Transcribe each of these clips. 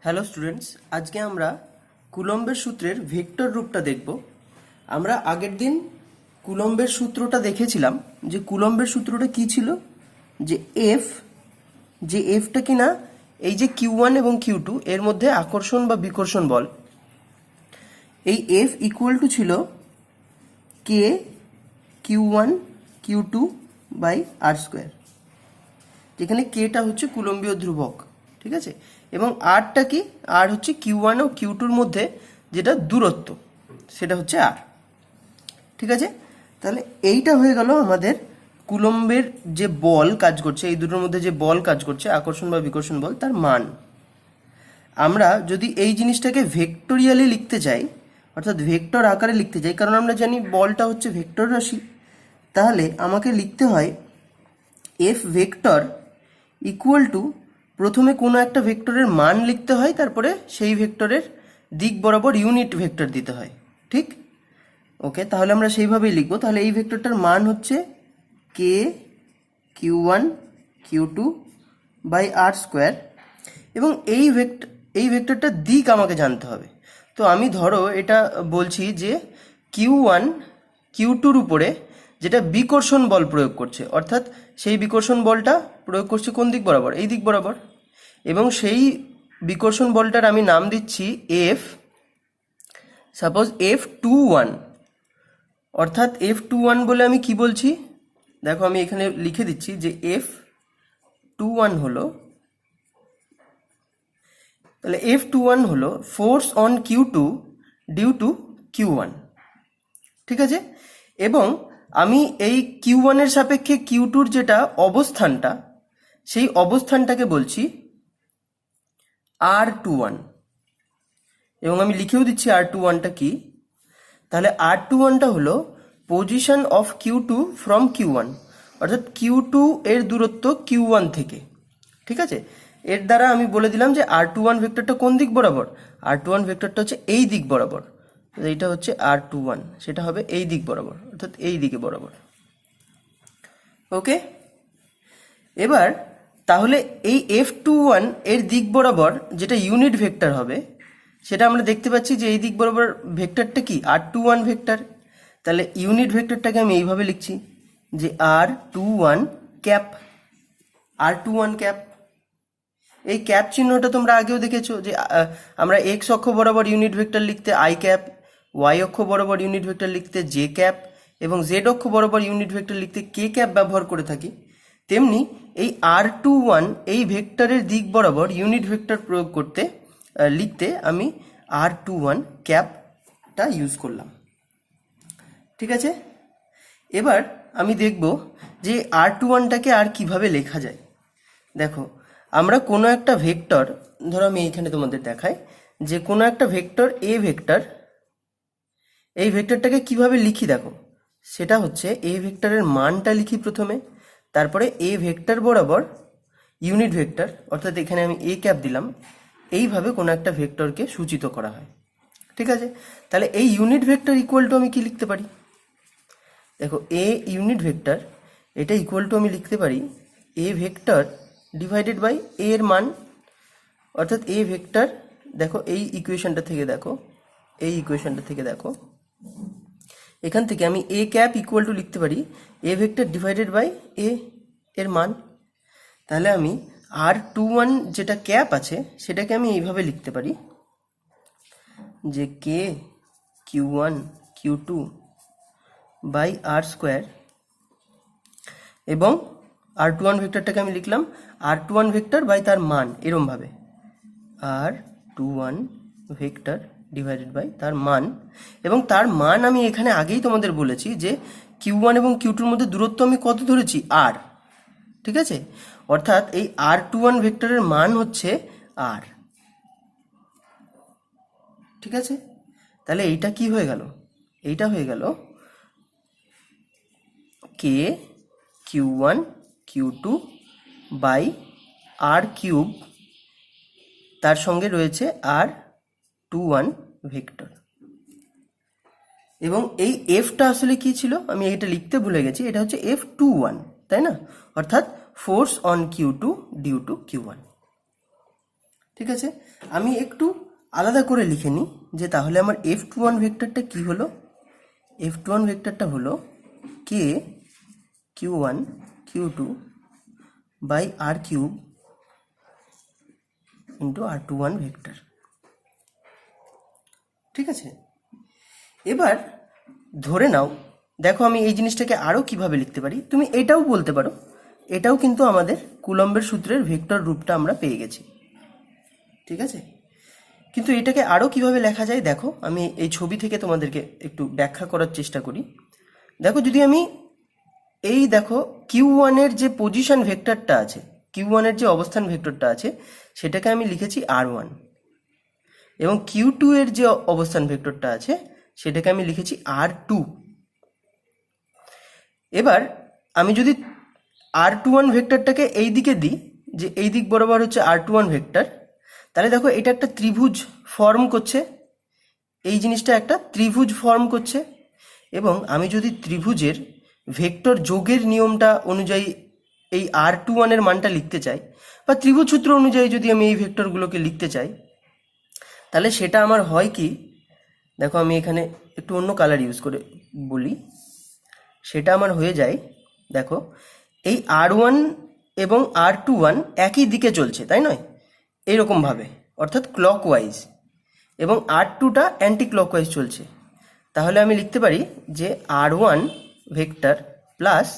Hello students, আজকে আমরা কুলম্বের সূত্রের ভেক্টর রূপটা দেখব। আমরা আগের দিন কুলম্বের সূত্রটা দেখেছিলাম যে কুলম্বের সূত্রটা কি ছিল, যে এফটা কিনা এই যে Q1 এবং Q2 এর মধ্যে আকর্ষণ বা বিকর্ষণ বল, এই এফ ইকুয়াল টু ছিল কে Q1 Q2 by R square, যেখানে কেটা হচ্ছে কুলম্বীয় ধ্রুবক, ঠিক আছে। এবং আরটা কি, আর হচ্ছে Q1 ও Q2-র মধ্যে যেটা দূরত্ব, সেটা হচ্ছে আর, ঠিক আছে। তাহলে এইটা হয়ে গেল আমাদের কুলম্বের যে বল কাজ করছে, এই দুটোর মধ্যে যে বল কাজ করছে, আকর্ষণ বা বিকর্ষণ বল, তার মান। আমরা যদি এই জিনিসটাকে ভেক্টোরিয়ালি লিখতে চাই, অর্থাৎ ভেক্টর আকারে লিখতে চাই, কারণ আমরা জানি বলটা হচ্ছে ভেক্টর রাশি, তাহলে আমাকে লিখতে হয় এফ ভেক্টর ইকুয়াল টু, প্রথমে কোনো একটা ভেক্টরের মান লিখতে হয়, তারপরে সেই ভেক্টরের দিক বরাবর ইউনিট ভেক্টর দিতে হয়, ঠিক? ওকে, তাহলে আমরা সেইভাবেই লিখবো। তাহলে এই ভেক্টরটার মান হচ্ছে কে Q1 Q2 by R square, এবং এই ভেক্টরটার দিক আমাকে জানতে হবে। তো আমি ধরো এটা বলছি যে Q1 Q2-র উপরে যেটা বিকর্ষণ বল প্রয়োগ করছে, অর্থাৎ সেই বিকর্ষণ বলটা প্রয়োগ করছে কোন দিক বরাবর, এই দিক বরাবর, এবং সেই বিকর্ষণ বলটার আমি নাম দিচ্ছি এফ, সাপোজ F21, অর্থাৎ F21 বলে আমি কি বলছি দেখো, আমি এখানে লিখে দিচ্ছি যে F21 হলো, তাহলে F21 হলো force on Q2 due to Q1, ঠিক আছে। এবং আমি এই Q1 এর সাপেক্ষে Q2-র যেটা অবস্থানটা, সেই অবস্থানটাকে বলছি R21, এবং আমি লিখেও দিচ্ছি R21টা কি। তাহলে R21টা হলো position of Q2 from Q1, অর্থাৎ Q2 এর দূরত্ব Q1 থেকে, ঠিক আছে। এর দ্বারা আমি বলে দিলাম যে R21 ভেক্টরটা কোন দিক বরাবর, R21 ভেক্টরটা হচ্ছে এই দিক বরাবর, এইটা হচ্ছে R21, সেটা হবে এই দিক বরাবর, অর্থাৎ এই দিকে বরাবর। ওকে, এবার তাহলে এই F21 এর দিক বরাবর যেটা ইউনিট ভেক্টর হবে, সেটা আমরা দেখতে পাচ্ছি যে এই দিক বরাবর ভেক্টরটা কি, R21 ভেক্টর। তাহলে ইউনিট ভেক্টরটাকে আমি এইভাবে লিখছি যে R21 ক্যাপ, R21 ক্যাপ। এই ক্যাপ চিহ্নটা তোমরা আগেও দেখেছো যে আমরা এক্স অক্ষ বরাবর ইউনিট ভেক্টর লিখতে আই ক্যাপ, ওয়াই অক্ষ বরাবর ইউনিট ভেক্টর লিখতে জে ক্যাপ, এবং জেড অক্ষ বরাবর ইউনিট ভেক্টর লিখতে কে ক্যাপ ব্যবহার করে থাকি। তেমনি এই R21 এই ভেক্টরের দিক বরাবর ইউনিট ভেক্টর প্রয়োগ করতে লিখতে আমি R21 ক্যাপটা ইউজ করলাম, ঠিক আছে। এবার আমি দেখব যে R21টাকে আর কিভাবে লেখা যায়। দেখো, আমরা কোনো একটা ভেক্টর, ধরো আমি এইখানে তোমাদের দেখাই যে কোনো একটা ভেক্টর এ ভেক্টর, এই ভেক্টরটাকে কিভাবে লিখি দেখো, সেটা হচ্ছে এ ভেক্টরের মানটা লিখি প্রথমে, তারপরে এ ভেক্টর বরাবর ইউনিট ভেক্টর, অর্থাৎ এখানে আমি এ ক্যাপ দিলাম, এইভাবে কোনো একটা ভেক্টরকে সূচিত করা হয়, ঠিক আছে। তাহলে এই ইউনিট ভেক্টর ইকুয়াল টু আমি কি লিখতে পারি, দেখো এ ইউনিট ভেক্টর, এটা ইকুয়াল টু আমি লিখতে পারি এ ভেক্টর ডিভাইডেড বাই এ এর মান, অর্থাৎ এ ভেক্টর, দেখো এই ইকুয়েশনটা থেকে দেখো, এই ইকুয়েশনটা থেকে দেখো, এখান থেকে আমি এ ক্যাপ ইকুয়াল টু লিখতে পারি এ ভেক্টর ডিভাইডেড বাই এ এর মান। তাহলে আমি R21 যেটা ক্যাপ আছে সেটাকে আমি এইভাবে লিখতে পারি যে কে Q1 Q2 by R square, এবং R21 ভেক্টরটাকে আমি লিখলাম R21 ভেক্টর বাই তার মান, এরমভাবে R21 ভেক্টর ডিভাইডেড বাই তার মান। এবং তার মান আমি এখানে আগেই তোমাদের বলেছি যে Q1 এবং Q2-র মধ্যে দূরত্ব আমি কত ধরেছি, R, ঠিক আছে। অর্থাৎ এই R21 ভেক্টরের মান হচ্ছে R, ঠিক আছে। তাহলে এইটা কি হয়ে গেল, এইটা হয়ে গেল কে Q1 Q2 by R cube, তার সঙ্গে রয়েছে R21 ভেক্টর। এবং এই এফটা আসলে কি ছিল, আমি এটা লিখতে ভুলে গেছি, এটা হচ্ছে F21, তাই না, অর্থাৎ force on Q2 due to Q1, ঠিক আছে, আমি একটু আলাদা করে লিখে নিই যে তাহলে আমার F21 ভেক্টরটা কি হলো। F21 ভেক্টরটা হলো K Q1 Q2 by R cube into R21 vector. ঠিক আছে, এবার ধরে নাও, দেখো আমি এই জিনিসটাকে আরও কিভাবে লিখতে পারি, তুমি এটাও বলতে পারো, এটাও কিন্তু আমাদের কুলম্বের সূত্রের ভেক্টর রূপটা আমরা পেয়ে গেছি। ঠিক আছে, কিন্তু এটাকে আরও কিভাবে লেখা যায় দেখো, আমি এই ছবি থেকে তোমাদেরকে একটু ব্যাখ্যা করার চেষ্টা করি। দেখো, যদি আমি এই দেখো Q1 যে পজিশন ভেক্টরটা আছে, Q1 যে অবস্থান ভেক্টরটা আছে, সেটাকে আমি লিখেছি R1, এবং Q2 যে অবস্থান ভেক্টরটা আছে সেটাকে আমি লিখেছি R2। এবার আমি যদি R21 ভেক্টরটাকে এই দিকে দিই, যে এই দিক বরাবর হচ্ছে R21 ভেক্টর, তাহলে দেখো এটা একটা ত্রিভুজ ফর্ম করছে, এই জিনিসটা একটা ত্রিভুজ ফর্ম করছে। এবং আমি যদি ত্রিভুজের ভেক্টর যোগের নিয়মটা অনুযায়ী এই R21 মানটা লিখতে চাই, বা ত্রিভুজ সূত্র অনুযায়ী যদি আমি এই ভেক্টরগুলোকে লিখতে চাই, তাহলে সেটা আমার হয় কি, দেখো আমি এখানে একটু অন্য কালার ইউজ করে বলি, সেটা আমার হয়ে যায়, দেখো এই R1 এবং R21 একই দিকে চলছে, তাই নয়, এইরকমভাবে, অর্থাৎ ক্লকওয়াইজ, এবং R2টা অ্যান্টি ক্লকওয়াইজ চলছে। তাহলে আমি লিখতে পারি যে R1 vector plus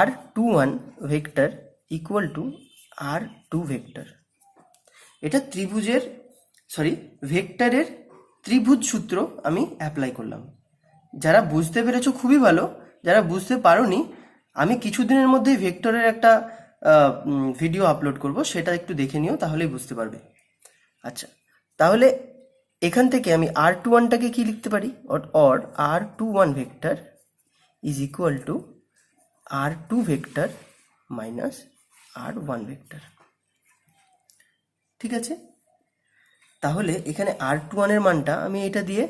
R21 vector equal two R2 vector. এটা ভেক্টরের ত্রিভুজ সূত্র আমি অ্যাপ্লাই করলাম। যারা বুঝতে পেরেছো খুবই ভালো, যারা বুঝতে পারোনি, আমি কিছুদিনের মধ্যেই ভেক্টরের একটা ভিডিও আপলোড করব, সেটা একটু দেখে নিও, তাহলেই বুঝতে পারবে। আচ্ছা, তাহলে এখান থেকে আমি R21টাকে কি লিখতে পারি, or R21 vector is equal to R2 vector minus R1 vector. ঠিক আছে, তাহলে এখানে R21 মানটা আমি এটা দিয়ে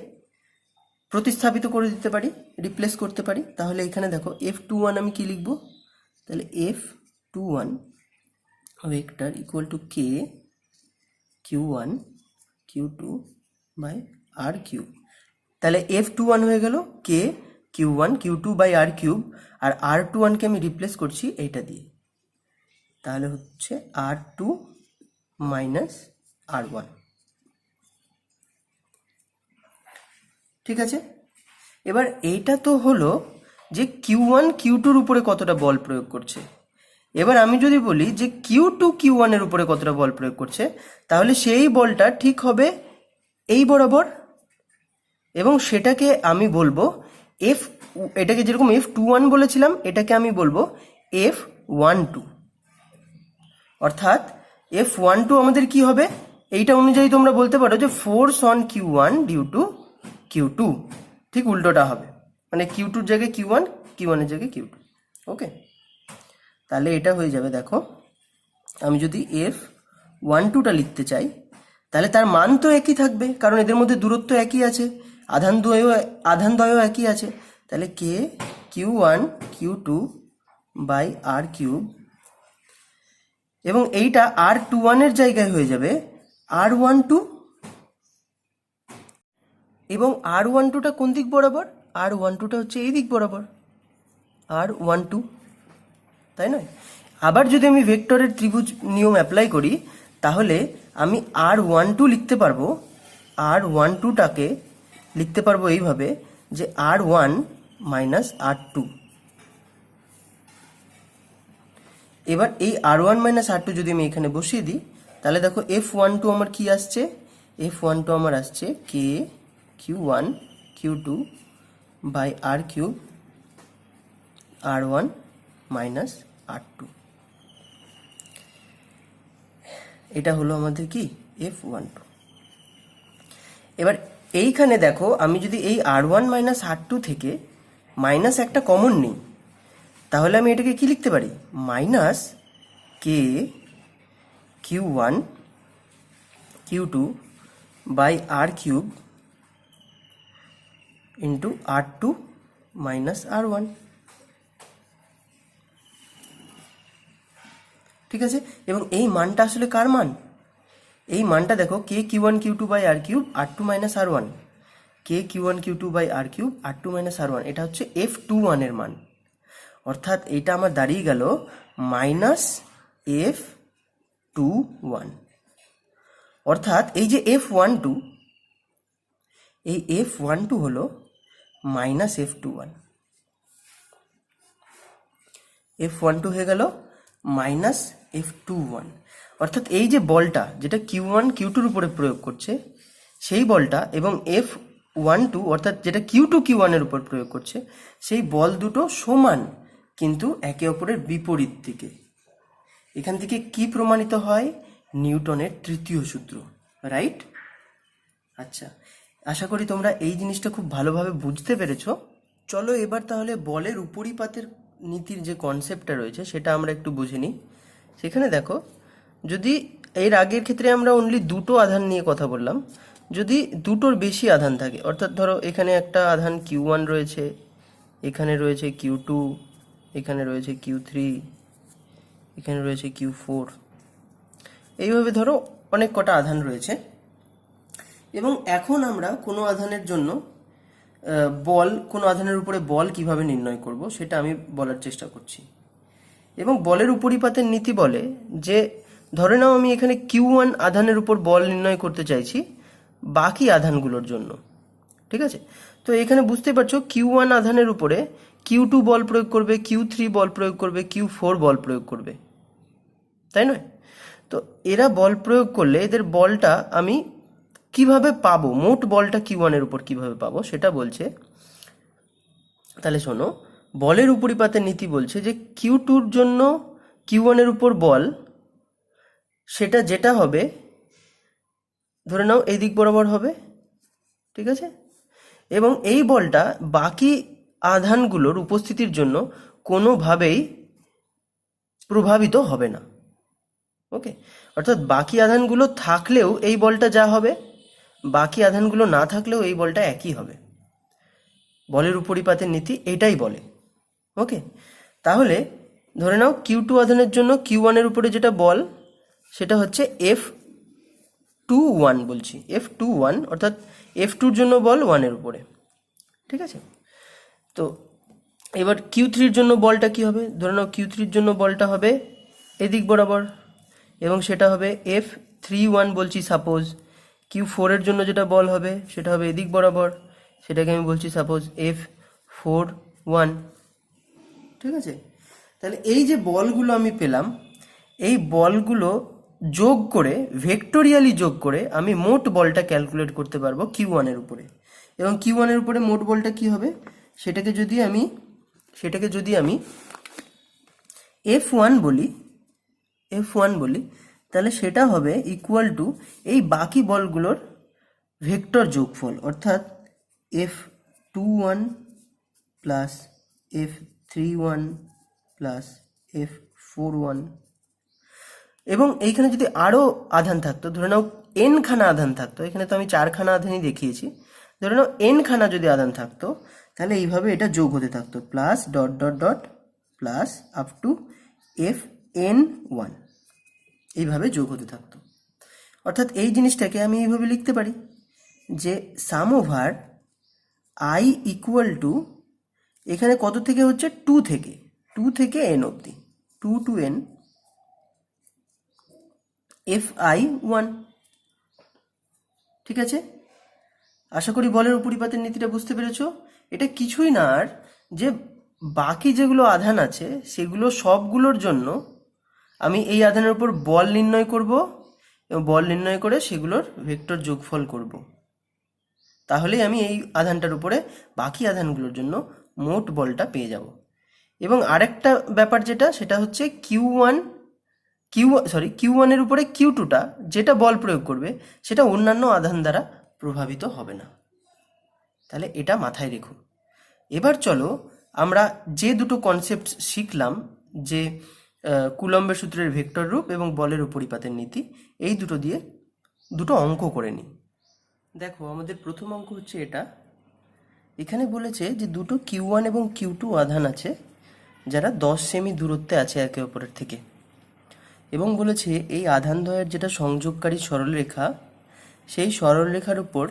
প্রতিস্থাপিত করে দিতে পারি, রিপ্লেস করতে পারি। তাহলে এখানে দেখো F21 আমি কি লিখব, তাহলে F21 vector equal to K Q1 Q2 by R cube. তাহলে F21 হয়ে গেল কে Q1 Q2 by R cube, আর R21কে আমি রিপ্লেস করছি এইটা দিয়ে, তাহলে হচ্ছে R2 মাইনাস R1। ঠিক আছে, এবার এইটা তো হলো যে Q1 Q2-র উপরে কতটা বল প্রয়োগ করছে। এবার আমি যদি বলি যে Q2 Q1-এর উপরে কতটা বল প্রয়োগ করছে, তাহলে সেই বলটা ঠিক হবে এই বরাবর, এবং সেটাকে আমি বলবো এটাকে যেরকম F21 বলেছিলাম, এটাকে আমি বলবো F12। অর্থাৎ F12 আমাদের কি হবে, এইটা অনুযায়ী তোমরা বলতে পারো যে force on Q1 due to Q2, ঠিক উল্টোটা হবে, মানে Q2-র জায়গায় Q1, Q1-এর জায়গায় Q2। ওকে, তাহলে এটা হয়ে যাবে, দেখো আমি যদি F12টা লিখতে চাই, তাহলে তার মান তো একই থাকবে, কারণ এদের মধ্যে দূরত্ব একই আছে, আধানদ্বয়ও একই আছে। তাহলে কে Q1 Q2 by R cube, এবং এইটা R21-এর জায়গায় হয়ে যাবে R12, এবং R12টা কোন দিক বরাবর, R12টা হচ্ছে এই দিক বরাবর, R12, তাই নয়। আবার যদি আমি ভেক্টরের ত্রিভুজ নিয়ম অ্যাপ্লাই করি, তাহলে আমি R12 লিখতে পারবো, R12টাকে লিখতে পারবো এইভাবে যে R1 মাইনাস R2। এবার এই R1 মাইনাস R2 যদি আমি এখানে বসিয়ে দিই, তাহলে দেখো F12 আমার কি আসছে, F12 আমার আসছে K Q1 Q2 by R cube R1 minus R2। এটা হলো আমাদের কি F12। এবার এইখানে দেখো, আমি যদি এই R1 মাইনাস R2 থেকে মাইনাস একটা কমন নিই, তাহলে আমি এটাকে কি লিখতে পারি, minus K Q1 Q2 by R cube into R2 minus R1। ঠিক আছে, এবং এই মানটা আসলে কার মান, এই মানটা দেখো K Q one Q two by R cube R two minus R one, K Q one Q two by R cube R two minus R one, এটা হচ্ছে F21 এর মান। অর্থাৎ এটা আমার দাঁড়িয়ে গেল -F21। অর্থাৎ এই যে F12, এই F12 হলো -F21, F12 হয়ে গেল -F21। অর্থাৎ এই যে বলটা যেটা Q1 Q2 উপরে প্রয়োগ করছে সেই বলটা, এবং F12 অর্থাৎ যেটা Q2 Q1 এর উপর প্রয়োগ করছে, সেই বল দুটো সমান কিন্তু একে অপরের বিপরীত দিকে। এখান থেকে কি প্রমাণিত হয়? নিউটনের তৃতীয় সূত্র, রাইট? আচ্ছা, আশা করি তোমরা এই জিনিসটা খুব ভালোভাবে বুঝতে পেরেছো। চলো এবার তাহলে বলের উপরিপাতের নীতির যে কনসেপ্টটা রয়েছে সেটা আমরা একটু বুঝে নিই। সেখানে দেখো, যদি এর আগের ক্ষেত্রে আমরা অনলি দুটো আধান নিয়ে কথা বললাম, যদি দুটোর বেশি আধান থাকে, অর্থাৎ ধরো এখানে একটা আধান Q1 রয়েছে, এখানে রয়েছে Q2, এখানে রয়েছে Q3, এখানে রয়েছে Q4, এইভাবে ধরো অনেক কটা আধান রয়েছে। এবং এখন আমরা কোনো আধানের জন্য বল, কোনো আধানের উপরে বল কিভাবে নির্ণয় করব সেটা আমি বলার চেষ্টা করছি। এবং বলের উপরিপাতের নীতি বলে যে, ধরে নাও আমি এখানে Q1 আধানের উপর বল নির্ণয় করতে চাইছি বাকি আধানগুলোর জন্য, ঠিক আছে? তো এখানে বুঝতে পারছো Q1 আধানের উপরে Q2 বল প্রয়োগ করবে, Q3 বল প্রয়োগ করবে, Q4 বল প্রয়োগ করবে, তাই নয়? তো এরা বল প্রয়োগ করলে এদের বলটা আমি কিভাবে পাবো, মোট বলটা Q1 এর উপর কিভাবে পাবো সেটা বলছে। তাহলে শোনো, বলের উপরিপাতের নীতি বলছে যে Q2-র জন্য Q1 এর উপর বল, সেটা যেটা হবে ধরে নাও এই দিক বরাবর হবে, ঠিক আছে? এবং এই বলটা বাকি আধানগুলোর উপস্থিতির জন্য কোনোভাবেই প্রভাবিত হবে না, ওকে? অর্থাৎ বাকি আধানগুলো থাকলেও এই বলটা যা হবে, বাকি আধানগুলো না থাকলেও এই বলটা একই হবে। বলের উপরিপাতের নীতি এটাই বলে, ওকে? তাহলে ধরে নাও Q2 আধানের জন্য Q1 এর উপরে যেটা বল সেটা হচ্ছে F21 বলছি, F21, অর্থাৎ F2-র জন্য বল 1 এর উপরে, ঠিক আছে? তো এবার Q3-র জন্য বলটা কি হবে? ধরে নাও Q3-র জন্য বলটা হবে এদিক বরাবর, এবং সেটা হবে F31 বলছি সাপোজ। Q4-এর জন্য যেটা বল হবে সেটা হবে এদিক বরাবর, সেটাকে আমি বলছি সাপোজ F41, ঠিক আছে? তাহলে এই যে বলগুলো আমি পেলাম, এই বলগুলো যোগ করে, ভেক্টোরিয়ালি যোগ করে আমি মোট বলটা ক্যালকুলেট করতে পারবো Q1 এর উপরে। এবং Q1 এর উপরে মোট বলটা কি হবে সেটাকে যদি আমি F1 বলি, তাহলে সেটা হবে ইকুয়াল টু এই বাকি বলগুলোর ভেক্টর যোগফল, অর্থাৎ F21 plus F31 plus F41। এবং এইখানে যদি আরও আধান থাকতো, ধরে নাও n খানা আধান থাকতো, এখানে তো আমি 4 খানা আধানই দেখিয়েছি, ধরে নাও n খানা যদি আধান থাকতো, তাহলে এইভাবে এটা যোগ হতে থাকতো, plus dot dot dot plus up to Fn1, এইভাবে যোগ হতে থাকতো। অর্থাৎ এই জিনিসটাকে আমি এইভাবে লিখতে পারি যে সাম ওভার i ইকুয়াল টু, এখানে কত থেকে হচ্ছে 2 থেকে n অবধি, 2 to n Fi1, ঠিক আছে? আশা করি বলের উপরিপাতের নীতিটা বুঝতে পেরেছো। এটা কিছুই না, আর যে বাকি যেগুলো আধান আছে সেগুলো সবগুলোর জন্য আমি এই আধানের উপর বল নির্ণয় করব, এবং বল নির্ণয় করে সেগুলোর ভেক্টর যোগফল করব। তাহলেই আমি এই আধানটার উপরে বাকি আধানগুলোর জন্য মোট বলটা পেয়ে যাব। এবং আরেকটা ব্যাপার সেটা হচ্ছে Q1 এর উপরে Q2টা যেটা বল প্রয়োগ করবে সেটা অন্যান্য আধান দ্বারা প্রভাবিত হবে না। তাহলে এটা মাথায় রেখো। এবার চলো আমরা যে দুটো কনসেপ্ট শিখলাম, যে কুলম্বের সূত্রের ভেক্টর রূপ এবং বলের উপরিপাতের নীতি, এই দুটো দিয়ে দুটো অঙ্ক করে নিই। দেখো, আমাদের প্রথম অঙ্ক হচ্ছে এটা। এখানে বলেছে যে দুটো Q1 এবং Q2 আধান আছে যারা 10 সেমি দূরত্বে আছে একে অপরের থেকে, এবং বলেছে এই আধানদ্বয়ের যেটা সংযোগকারী সরলরেখা, সেই সরলরেখার উপর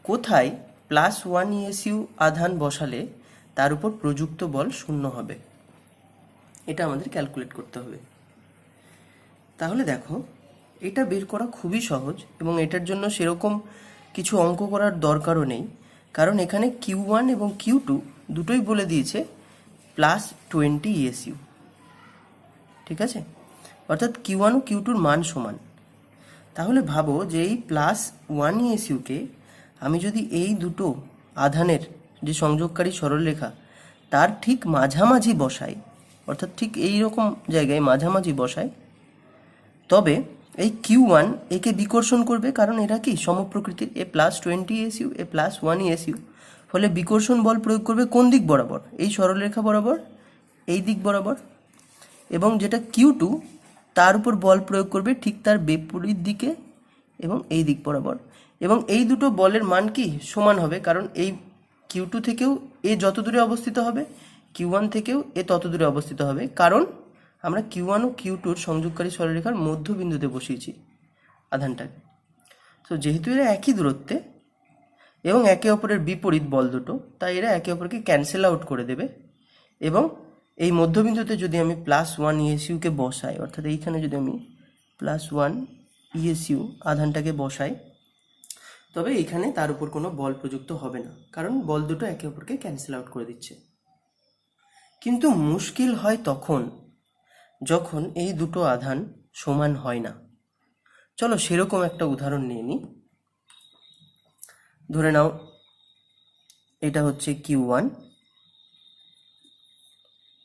কোথায় +1 ইএসইউ আধান বসালে তার উপর প্রযুক্ত বল শূন্য হবে, এটা আমাদের ক্যালকুলেট করতে হবে। তাহলে দেখো, এটা বের করা খুবই সহজ এবং এটার জন্য সেরকম কিছু অঙ্ক করার দরকারও নেই, কারণ এখানে Q1 এবং Q2 দুটোই বলে দিয়েছে +20 ইএসইউ। ঠিক আছে, অর্থাৎ Q1 ও Q2-র মান সমান। তাহলে ভাবো যে এই +1 ইএসইউকে আমি যদি এই দুটো আধানের যে সংযোগকারী সরলরেখা তার ঠিক মাঝামাঝি বসাই, অর্থাৎ ঠিক এই রকম জায়গায় মাঝামাঝি বসাই, তবে এই Q1 একে বিকর্ষণ করবে, কারণ এরা কি সমপ্রকৃতির, এ +20 ইএসইউ, এ +1 ইএসইউ। ফলে বিকর্ষণ বল প্রয়োগ করবে কোন দিক বরাবর? এই সরলরেখা বরাবর, এই দিক বরাবর। এবং যেটা Q2 তার উপর বল প্রয়োগ করবে ঠিক তার বিপরীত দিকে এবং এই দিক বরাবর। এবং এই দুটো বলের মান কি সমান হবে, কারণ এই Q2 থেকেও এ যত দূরে অবস্থিত হবে, Q1 থেকেও এ তত দূরে অবস্থিত হবে, কারণ আমরা Q1 ও Q2-র সংযোগকারী সরলরেখার মধ্যবিন্দুতে বসিয়েছি আধানটাকে। তো যেহেতু এরা একই দূরত্বে এবং একে অপরের বিপরীত বল দুটো, তাই এরা একে অপরকে ক্যান্সেল আউট করে দেবে। এবং এই মধ্যবিন্দুতে যদি আমি +1 ইএসইউকে বসাই, অর্থাৎ এইখানে যদি আমি +1 ইএসইউ আধানটাকে বসাই, তবে এইখানে তার উপর কোনো বল প্রযুক্ত হবে না, কারণ বল দুটো একে অপরকে ক্যান্সেল আউট করে দিচ্ছে। কিন্তু মুশকিল হয় তখন যখন এই দুটো আধান সমান হয় না। চলো সেরকম একটা উদাহরণ নিয়ে নিই। ধরে নাও এটা হচ্ছে Q1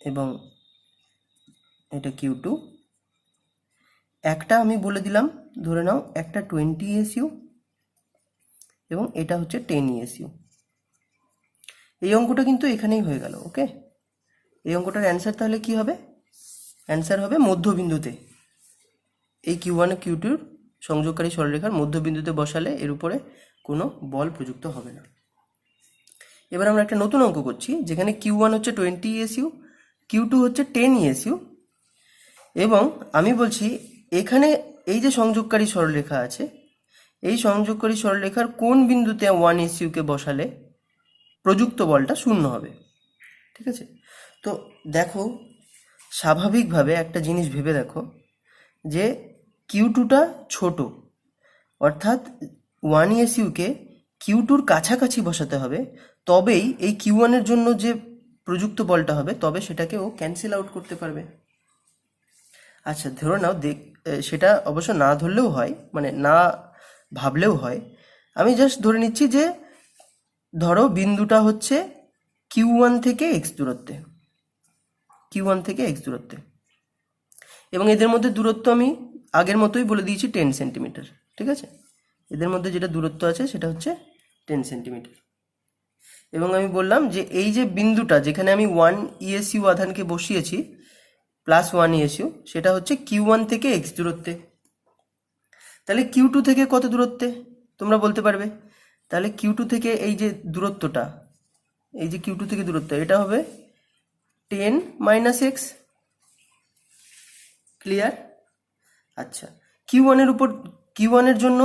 এবং এটা Q2। একটা আমি বলে দিলাম, ধরে নাও একটা 20 ইএসইউ এবং এটা হচ্ছে 10 ইএসইউ। এই অঙ্কটা কিন্তু এখানেই হয়ে গেল। ওকে, এই অঙ্কটার অ্যান্সার তাহলে কি হবে? অ্যান্সার হবে মধ্যবিন্দুতে, এই Q1 ও Q2-র সংযোগকারী সরলরেখার মধ্যবিন্দুতে বসালে এর উপরে কোনো বল প্রযুক্ত হবে না। এবার আমরা একটা নতুন অঙ্ক করছি, যেখানে Q1 হচ্ছে 20 ইএসইউ, Q2 হচ্ছে 10 ইএসইউ। এবং আমি বলছি এখানে এই যে সংযোগকারী সরলরেখা আছে, এই সংযোগকারী সরলরেখার কোন বিন্দুতে 1 ইএসইউকে বসালে প্রযুক্ত বলটা শূন্য হবে। ঠিক আছে, তো দেখো স্বাভাবিকভাবে একটা জিনিস ভেবে দেখো যে Q2টা ছোট, অর্থাৎ 1 ইএসইউকে Q2-র কাছাকাছি বসাতে হবে, তবেই এই Q1-এর জন্য যে প্রযুক্ত বলটা হবে তবে সেটাকে ও ক্যান্সেল আউট করতে পারবে। আচ্ছা ধরে নাও, সেটা অবশ্য না ধরলেও হয়, মানে না ভাবলেও হয়। আমি জাস্ট ধরে নিচ্ছি যে ধরো বিন্দুটা হচ্ছে Q1 থেকে x দূরত্বে, Q1 থেকে x দূরত্বে, এবং এদের মধ্যে দূরত্ব আমি আগের মতোই বলে দিয়েছি 10 সেন্টিমিটার। ঠিক আছে, এদের মধ্যে যেটা দূরত্ব আছে সেটা হচ্ছে 10 সেন্টিমিটার। এবং আমি বললাম যে এই যে বিন্দুটা যেখানে আমি 1 ইএসইউ আধানকে বসিয়েছি +1 ইএসইউ, সেটা হচ্ছে Q1 থেকে x দূরত্বে। তাহলে Q2 থেকে কত দূরত্বে তোমরা বলতে পারবে? তাহলে Q2 থেকে এই যে দূরত্বটা, এই যে Q2 থেকে দূরত্ব, এটা হবে 10 - x। ক্লিয়ার? আচ্ছা, Q1-এর জন্য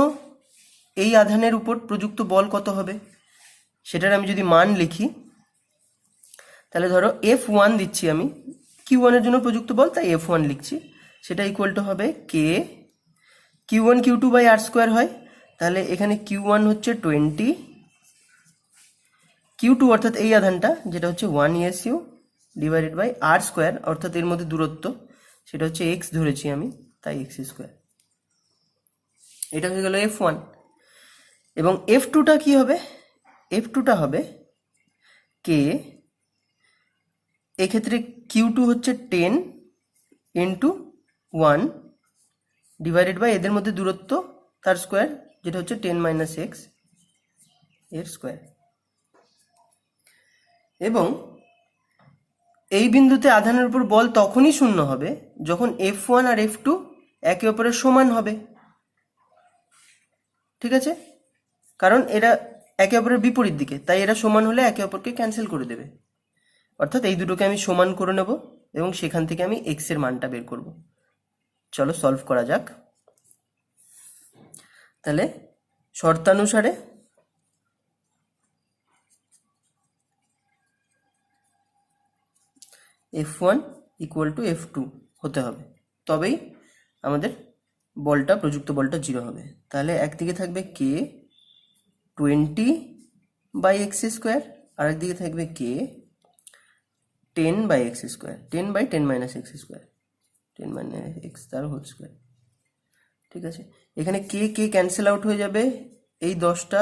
এই আধানের উপর প্রযুক্ত বল কত হবে সেটার আমি যদি মান লিখি, তাহলে ধরো F1 দিচ্ছি আমি, Q1-এর জন্য প্রযুক্ত বল, তাই F1 লিখছি। সেটা ইকুয়াল টু হবে K Q1 Q2/r² হয়। তাহলে এখানে Q1 হচ্ছে 20, Q2 অর্থাৎ এই আধানটা যেটা হচ্ছে 1 ইএসইউ /r², অর্থাৎ এর মধ্যে দূরত্ব সেটা হচ্ছে x ধরেছি আমি, তাই x²। এটা হয়ে গেল F1। এবং F2টা কি হবে? F2টা হবে K, এক্ষেত্রে Q2 হচ্ছে 10 × 1 এদের মধ্যে দূরত্ব তার স্কোয়ার, যেটা হচ্ছে 10 - x এর স্কোয়ার। এবং এই বিন্দুতে আধানের উপর বল তখনই শূন্য হবে যখন F1 আর F2 একে অপরের সমান হবে। ঠিক আছে, কারণ এরা একে অপরের বিপরীত দিকে, তাই এরা সমান হলে একে অপরকে ক্যান্সেল করে দেবে। অর্থাৎ এই দুটোকে আমি সমান করে নেব এবং সেখান থেকে আমি x এর মানটা বের করব। চলো সলভ করা যাক। তাহলে শর্তানুসারে F1 ইকুয়াল টু F2 হতে হবে, তবেই আমাদের বলটা প্রযুক্ত বলটা 0 হবে। তাহলে একদিকে থাকবে k 20/x², আর একদিকে থাকবে k 10/x², 10/10 - x², 10 - x তার হোল স্কোয়ার। ঠিক আছে, এখানে কে কে ক্যান্সেল আউট হয়ে যাবে, এই 10টা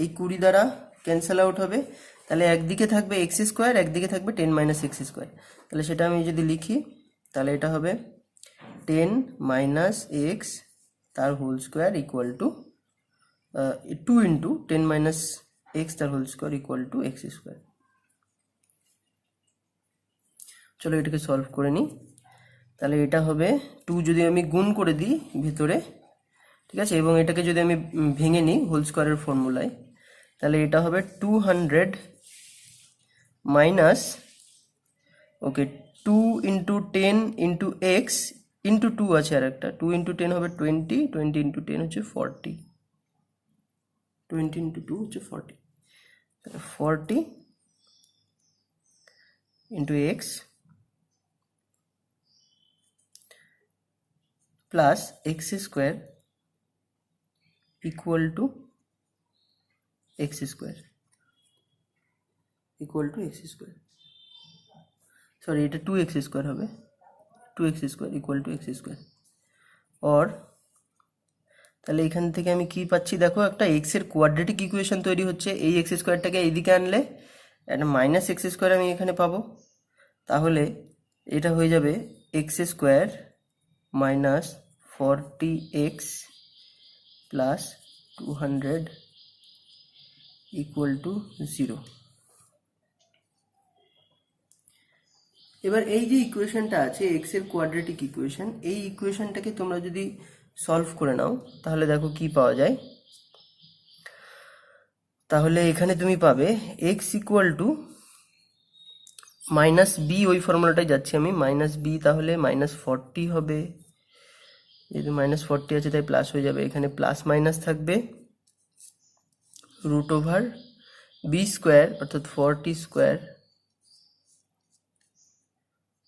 এই 20 দ্বারা ক্যান্সেল আউট হবে। তাহলে একদিকে থাকবে x², একদিকে থাকবে 10 - x²। তাহলে সেটা আমি যদি লিখি তাহলে এটা হবে 10 - x তার whole square equal to 2 × 10 - x তার whole square equal to x²। চলো এটাকে সলভ করে নিই। তাহলে এটা হবে 2 যদি আমি গুণ করে দিই ভিতরে, ঠিক আছে, এবং এটাকে যদি আমি ভেঙে নিই হোল স্কোয়ারের ফর্মুলায়, তাহলে এটা হবে 200 মাইনাস 2 × 10 × x ইন্টু 2 আছে আর একটা 2 × 10 হবে 20, 20 × 10 হচ্ছে 40, 20 × 2 হচ্ছে 40, তাহলে 40 × x plus x² equal to x² equal to x², sorry এটা 2x² হবে, 2x² equal to x²। Or তাহলে এখান থেকে আমি কি পাচ্ছি দেখো, একটা x এর কোয়াড্রেটিক ইকুয়েশন তৈরি হচ্ছে। এই x²টাকে এইদিকে আনলে একটা -x² আমি এখানে পাবো। তাহলে এটা হয়ে যাবে x² minus 40x plus 200 equal to 0। এবার এই যে ইকুয়েশনটা আছে এক্স এর কোয়াড্রেটিক ইকুয়েশন, এই ইকুয়েশনটাকে তোমরা যদি সলভ করে নাও তাহলে দেখো কি পাওয়া যায়। তাহলে এখানে তুমি পাবে x ইকুয়াল টু -b, ওই ফর্মুলাটাই যাচ্ছি আমি, -b, তাহলে -40 হবে, যেহেতু -40 আছে তাই প্লাস হয়ে যাবে, এখানে প্লাস মাইনাস থাকবে √b² অর্থাৎ 40²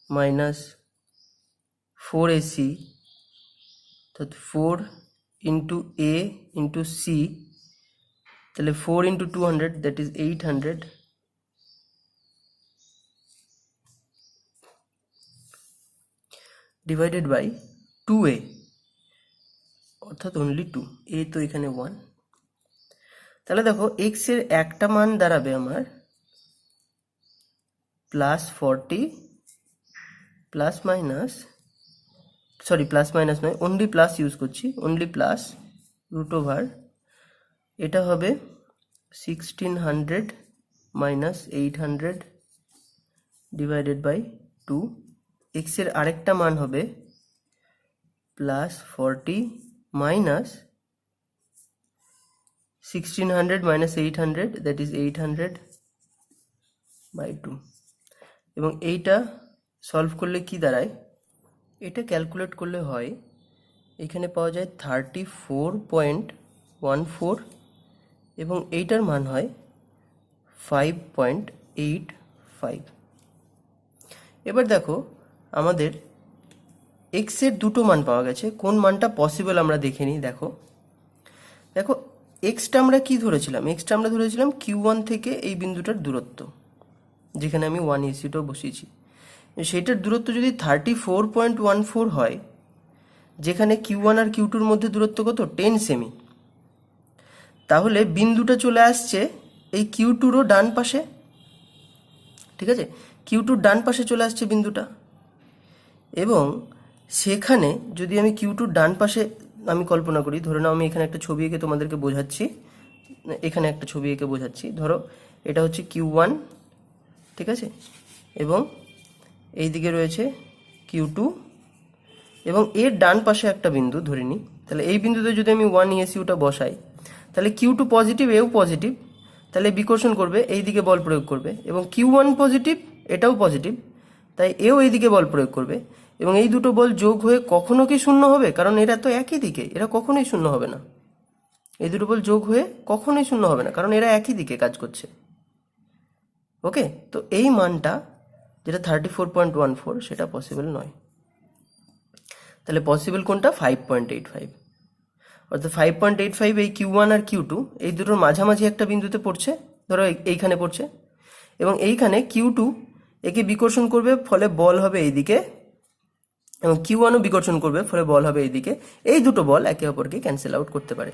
মাইনাস 4ac অর্থাৎ 4 × a × c, তাহলে 4 × 200 that is 800 divided by 2a অর্থাৎ অনলি 2, a তো এখানে 1। তাহলে দেখো x এর একটা মান দাঁড়াবে আমার +40 plus minus, sorry plus minus নয়, অনলি প্লাস ইউজ করছি, অনলি প্লাস √, এটা হবে 1600 মাইনাস 800 ডিভাইডেড বাই 2। x এর আরেকটা মান হবে +40 minus 1600 minus 800 that is 800 by 2। এবং এইটা সলভ করলে কি দাঁড়ায়, এটা ক্যালকুলেট করলে হয় এখানে পাওয়া যায় 34.14 এবং এইটার মান হয় 5.85। এবার দেখো আমাদের x এর দুটো মান পাওয়া গেছে, কোন মানটা পসিবল আমরা দেখে নিই। দেখো দেখো এক্সটা আমরা কি ধরেছিলাম, এক্সটা আমরা ধরেছিলাম q1 থেকে এই বিন্দুটার দূরত্ব, যেখানে আমি 1ac বসিয়েছি, সেটার দূরত্ব যদি 34.14 হয়, যেখানে q1 আর q2-র মধ্যে দূরত্ব কত 10 সেমি, তাহলে বিন্দুটা চলে আসছে এই q2-রও ডান পাশে, ঠিক আছে, q2-র ডান পাশে চলে আসছে বিন্দুটা। এবং সেখানে যদি আমি q2-র ডান পাশে আমি কল্পনা করি, ধরে নাও আমি এখানে একটা ছবি এঁকে তোমাদেরকে বোঝাচ্ছি, এখানে একটা ছবি এঁকে বোঝাচ্ছি, ধরো এটা হচ্ছে q1, ঠিক আছে, এবং এই দিকে রয়েছে q2 এবং এর ডান পাশে একটা বিন্দু ধরে নিই। তাহলে এই বিন্দুতে যদি আমি 1ac বসাই তাহলে q2 পজিটিভ, এও পজিটিভ, তাহলে বিকর্ষণ করবে, এই দিকে বল প্রয়োগ করবে, এবং q1 পজিটিভ, এটাও পজিটিভ, তাই এও এই দিকে বল প্রয়োগ করবে, এবং এই দুটো বল যোগ হয়ে কখনো কি শূন্য হবে? কারণ এরা তো একই দিকে, এরা কখনোই শূন্য হবে না। এই দুটো বল যোগ হয়ে কখনোই শূন্য হবে না, কারণ এরা একই দিকে কাজ করছে। ওকে, তো এই মানটা যেটা 34.14 সেটা পসিবল নয়। তাহলে পসিবল কোনটা? 5.85। অর্থাৎ 5.85 এই Q1 আর Q2 এই দুটোর মাঝামাঝি একটা বিন্দুতে পড়ছে, ধরো এইখানে পড়ছে, এবং এইখানে Q2 একে বিকর্ষণ করবে, ফলে বল হবে এইদিকে, এবং Q1ও বিকর্ষণ করবে, ফলে বল হবে এইদিকে। এই দুটো বল একে অপরকে ক্যান্সেল আউট করতে পারে,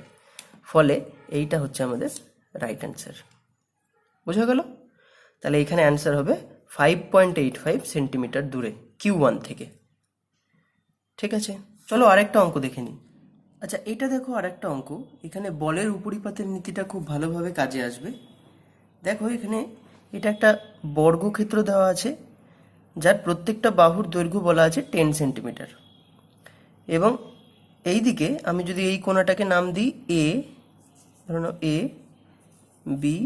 ফলে এইটা হচ্ছে আমাদের রাইট অ্যান্সার। বোঝা গেল? তাহলে এখানে অ্যান্সার হবে 5.85 সেন্টিমিটার দূরে Q1 থেকে। ঠিক আছে, চলো আরেকটা অঙ্ক দেখে নিই। আচ্ছা, এটা দেখো আরেকটা অঙ্ক। এখানে বলের উপরিপাতের নীতিটা খুব ভালোভাবে কাজে আসবে। দেখো এখানে এটা একটা বর্গক্ষেত্র দেওয়া আছে, যার প্রত্যেকটা বাহুর দৈর্ঘ্য বলা আছে 10 সেন্টিমিটার, এবং এই দিকে আমি যদি এই কোণাটাকে নাম দিই এ, ধরুন এ বি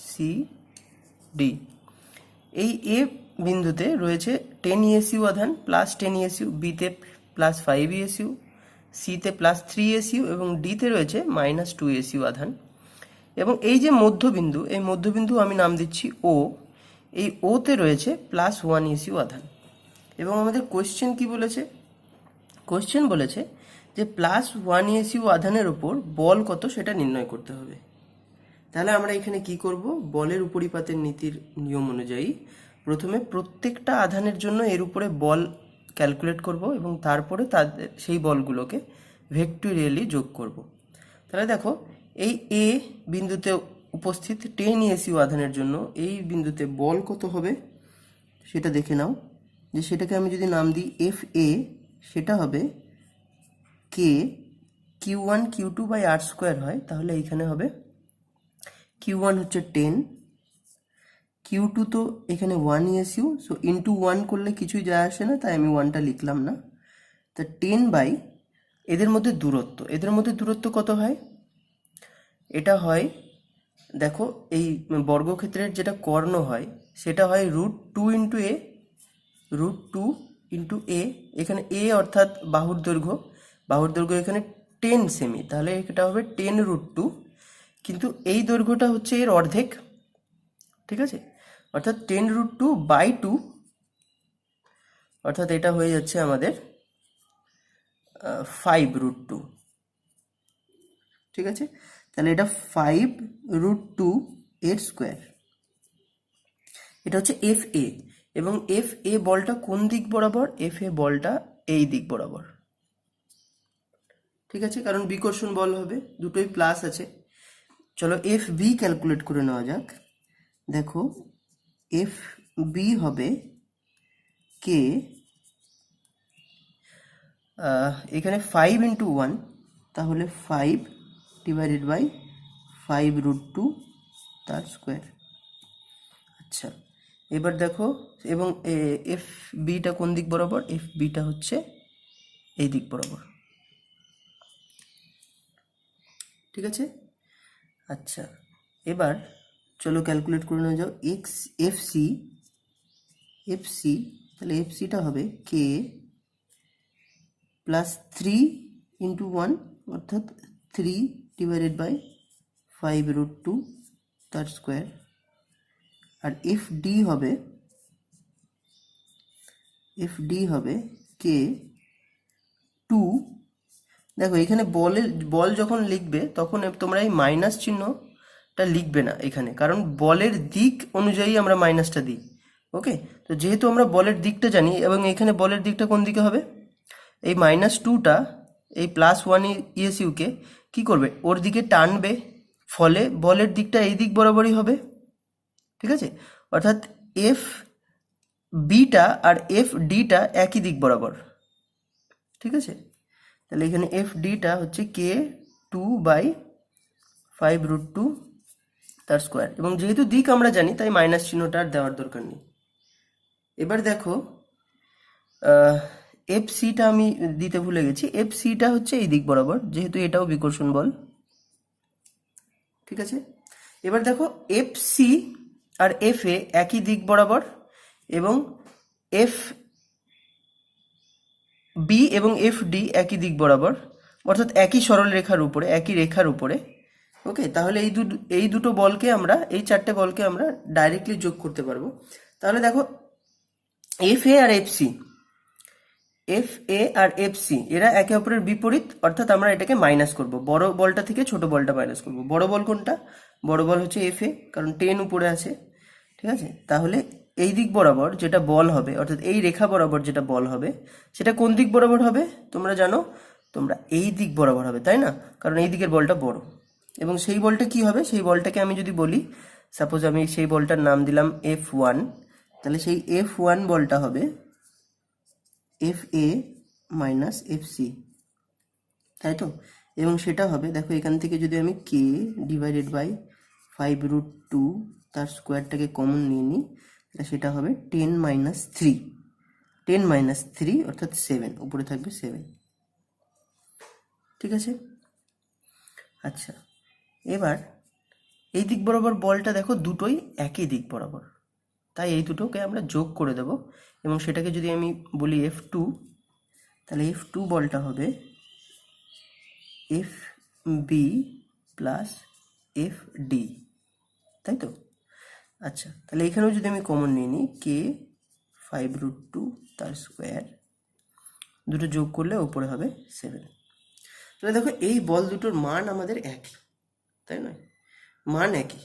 সি ডি, এই এ বিন্দুতে রয়েছে 10 ESU আধান প্লাস 10 ESU, বিতে প্লাস 5 ESU, সিতে প্লাস 3 ESU এবং ডিতে রয়েছে মাইনাস 2 ESU আধান। এবং এই যে মধ্যবিন্দু, এই মধ্যবিন্দু আমি নাম দিচ্ছি ও, এই ওতে রয়েছে প্লাস 1 ESU আধান। এবং আমাদের কোয়েশ্চেন কি বলেছে? কোয়েশ্চেন বলেছে যে প্লাস 1 ESU আধানের উপর বল কত সেটা নির্ণয় করতে হবে। তাহলে আমরা এখানে কি করব? বলের উপরিপাতের নীতির নিয়ম অনুযায়ী প্রথমে প্রত্যেকটা আধানের জন্য এর উপরে বল ক্যালকুলেট করব, এবং তারপরে তাদের সেই বলগুলোকে ভেক্টরিয়ালি যোগ করব। তাহলে দেখো এই এ বিন্দুতে উপস্থিত 10 ESU আধানের জন্য এই বিন্দুতে বল কত হবে সেটা দেখে নাও। যে সেটাকে আমি যদি নাম দিই এফ এ, সেটা হবে কে Q1 Q2 by R square হয়, তাহলে এইখানে হবে Q1 হচ্ছে 10, Q2 তো এখানে 1 ESU, সো ইন্টু 1 করলে কিছুই যায় আসে না, তাই আমি 1টা লিখলাম না। তা 10 বাই এদের মধ্যে দূরত্ব কত হয়? এটা হয়, দেখো এই বর্গক্ষেত্রের যেটা কর্ণ হয় সেটা হয় √2 ইন্টু এ, √2 ইন্টু এ। এখানে এ অর্থাৎ বাহুর দৈর্ঘ্য এখানে 10 সেমি, তাহলে এটা হবে 10√2, কিন্তু এই দৈর্ঘ্যটা হচ্ছে এর অর্ধেক। ঠিক আছে, অর্থাৎ 10√2 বাই 2, অর্থাৎ এটা হয়ে যাচ্ছে আমাদের 5√2। ঠিক আছে, তাহলে এটা 5√2 এর স্কোয়ার। এটা হচ্ছে এফ এ, এবং এফ এ বলটা কোন দিক বরাবর? এফ এ বলটা এই দিক বরাবর। ঠিক আছে, কারণ বিকর্ষণ বল হবে, দুটোই প্লাস আছে। চলো এফ বি ক্যালকুলেট করে নেওয়া যাক। দেখো এফ বি হবে কে, এখানে 5 ইন্টু 1, তাহলে 5 ডিভাইডেড বাই 5√2 তার স্কোয়ার। আচ্ছা, এবার দেখো, এবং এফ বিটা কোন দিক বরাবর? এফ বিটা হচ্ছে এই দিক বরাবর। ঠিক আছে, আচ্ছা এবার চলো ক্যালকুলেট করে নেওয়া যাও এক্স এফ সি, তাহলে এফ সিটা হবে কে প্লাস 3 ইন্টু 1, অর্থাৎ 3 ডিভাইডেড বাই 5√2 তার স্কোয়ার। আর এফ ডি হবে কে 2। দেখো এখানে বল যখন লিখবে তখন তোমরা এই মাইনাস চিহ্নটা লিখবে না এখানে, কারণ বলের দিক অনুযায়ী আমরা মাইনাসটা দিই। ওকে, তো যেহেতু আমরা বলের দিকটা জানি, এবং এখানে বলের দিকটা কোন দিকে হবে? এই -2টা এই +1 ESUকে কি করবে? ওর দিকে টানবে, ফলে বলের দিকটা এই দিক বরাবরই হবে। ঠিক আছে, অর্থাৎ এফ বিটা আর এফ ডিটা একই দিক বরাবর। ঠিক আছে, তাহলে এখানে এফ ডিটা হচ্ছে কে 2 বাই 5√2 তার স্কোয়ার, এবং যেহেতু দিক আমরা জানি তাই মাইনাস চিহ্নটা আর দেওয়ার দরকার নেই। এবার দেখো এফ সিটা আমি দিতে ভুলে গেছি। এফ সিটা হচ্ছে এই দিক বরাবর, যেহেতু এটাও বিকর্ষণ বল। ঠিক আছে, এবার দেখো এফ সি আর এফ এ একই দিক বরাবর, এবং এফ বি এবং এফ ডি একই দিক বরাবর, অর্থাৎ একই সরল রেখার উপরে, একই রেখার উপরে। ওকে, তাহলে এই দুটো বলকে আমরা, এই চারটে বলকে আমরা ডাইরেক্টলি যোগ করতে পারবো। তাহলে দেখো এফ এ আর এফ সি এরা একে অপরের বিপরীত, অর্থাৎ আমরা এটাকে মাইনাস করব, বড় বলটা থেকে ছোট বলটা মাইনাস করব। বড় বল কোনটা? বড় বল হচ্ছে এফ এ, কারণ 10 উপরে আছে। ঠিক আছে, তাহলে এই দিক বরাবর যেটা বল হবে, অর্থাৎ এই রেখা বরাবর যেটা বল হবে, সেটা কোন দিক বরাবর হবে তোমরা জানো? তোমরা এই দিক বরাবর হবে, তাই না? কারণ এই দিকের বলটা বড়। এবং সেই বলটা কি হবে? সেই বলটাকে আমি যদি বলি, সাপোজ আমি সেই বলটার নাম দিলাম F1, তাহলে সেই F1 বলটা হবে FA মাইনাস FC, তাই তো? এবং সেটা হবে, দেখো এখান থেকে যদি আমি K ডিভাইডেড বাই 5√2 তার স্কোয়ারটাকে কমন নিয়ে নিই, তাহলে সেটা হবে 10 মাইনাস 3, 10 মাইনাস 3 অর্থাৎ 7, উপরে থাকবে 7। ঠিক আছে, আচ্ছা এবার এই দিক বরাবর বলটা দেখো দুটোই একই দিক বরাবর, তাই এই দুটোকে আমরা যোগ করে দেব। এবং সেটাকে যদি আমি বলি F2, তাহলে F2 বলটা হবে FB প্লাস FD, তাই তো? আচ্ছা, তাহলে এখানেও যদি আমি কমন নিয়ে নিই K 5√2 তার স্কোয়ার, দুটো যোগ করলে উপরে হবে 7। তাহলে দেখো এই বল দুটোর মান আমাদের একই, তাই নয়? মান একই।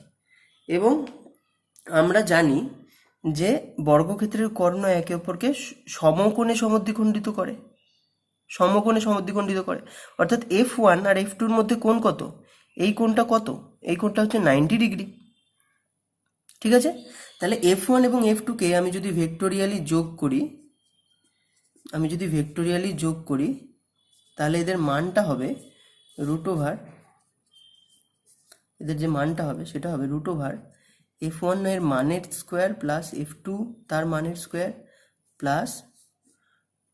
এবং আমরা জানি যে বর্গক্ষেত্রের কর্ণ একে অপরকে সমকোণে সমদ্বিখণ্ডিত করে, সমকোণে সমদ্বিখণ্ডিত করে। অর্থাৎ F1 আর F2 এর মধ্যে কোণ কত? এই কোণটা কত? এই কোণটা হচ্ছে 90 ডিগ্রি। ঠিক আছে, তাহলে F1 এবং F2 কে আমি যদি ভেক্টোরিয়ালি যোগ করি, তাহলে এদের মানটা হবে √, এদের যে মানটা হবে সেটা হবে √, F1 এর মানের স্কোয়ার প্লাস F2 তার মানের square plus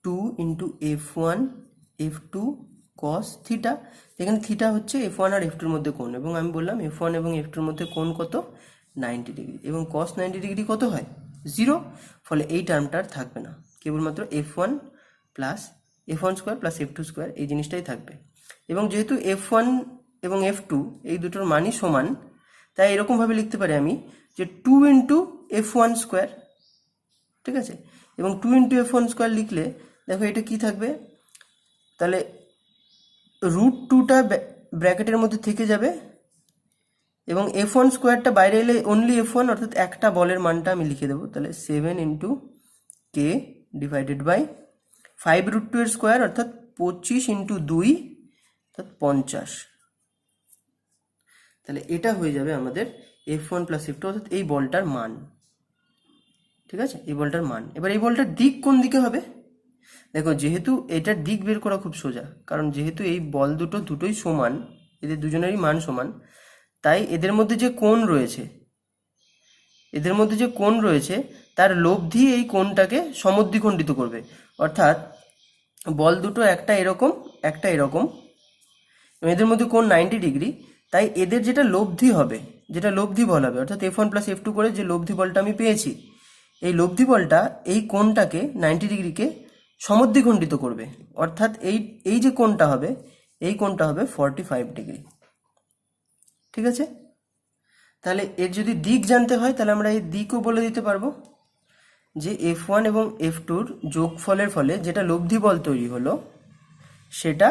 2 into F1 F2 cos theta. এখানে থিটা হচ্ছে F1 আর F2 এর মধ্যে কোণ, এবং আমি বললাম F1 এবং F2 এর মধ্যে কোণ কত? 90 ডিগ্রি। এবং cos 90 ডিগ্রি কত হয়? 0। ফলে এই টার্মটা আর থাকবে না, কেবলমাত্র F1 plus F1 square plus F2 square এই জিনিসটাই থাকবে। এবং যেহেতু F1 এবং F2 এই দুটোর মানই সমান, তাই এরকমভাবে লিখতে পারি আমি যে 2 ইন্টু F1 স্কোয়ার। ঠিক আছে, এবং 2 ইন্টু F1 স্কোয়ার লিখলে দেখো এটা কি থাকবে? তাহলে √2টা ব্র্যাকেটের মধ্যে থেকে যাবে, এবং F1 স্কোয়ারটা বাইরে এলে অনলি F1, অর্থাৎ একটা বলের মানটা আমি লিখে দেবো। তাহলে 7 ইন্টু K ডিভাইডেড বাই 5√2 এর স্কোয়ার, অর্থাৎ 25 ইন্টু 2 অর্থাৎ 50। তাহলে এটা হয়ে যাবে আমাদের F1 প্লাস F2, অর্থাৎ এই বলটার মান। ঠিক আছে, এই বলটার মান। এবার এই বলটার দিক কোন দিকে হবে? দেখো যেহেতু এটার দিক বের করা খুব সোজা, কারণ যেহেতু এই বল দুটোই সমান, এদের দুজনেরই মান সমান, তাই এদের মধ্যে যে কোণ রয়েছে তার লব্ধি এই কোণটাকে সমদ্বিখণ্ডিত করবে। অর্থাৎ বল দুটো একটা এরকম, একটা এরকম, এদের মধ্যে কোণ 90 ডিগ্রি, তাই এদের যেটা লব্ধি হবে, যেটা লব্ধি বল হবে, অর্থাৎ F1 প্লাস F2 করে যে লব্ধি বলটা আমি পেয়েছি, এই লব্ধি বলটা এই কোণটাকে 90 ডিগ্রিকে সমদ্বিখণ্ডিত করবে। অর্থাৎ এই যে কোণটা হবে, এই কোণটা হবে 45 ডিগ্রি। ঠিক আছে, তাহলে এর যদি দিক জানতে হয়, তাহলে আমরা এই দিকও বলে দিতে পারবো যে F1 এবং F2 যোগফলের ফলে যেটা লব্ধি বল তৈরি হলো, সেটা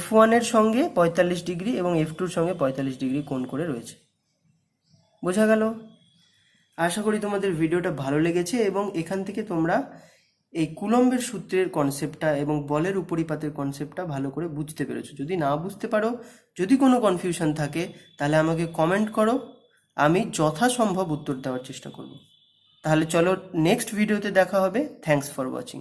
F1 এর সঙ্গে 45 ডিগ্রি এবং F2 এর সঙ্গে 45 ডিগ্রি কোণ করে রয়েছে। বোঝা গেল? আশা করি তোমাদের ভিডিওটা ভালো লেগেছে এবং এখান থেকে তোমরা এই কুলম্বের সূত্রের কনসেপ্টটা এবং বলের উপরিপাতের কনসেপ্টটা ভালো করে বুঝতে পেরেছো। যদি না বুঝতে পারো, যদি কোনো কনফিউশন থাকে, তাহলে আমাকে কমেন্ট করো, আমি যথাসম্ভব উত্তর দেওয়ার চেষ্টা করব। তাহলে চলো নেক্সট ভিডিওতে দেখা হবে। Thanks for watching.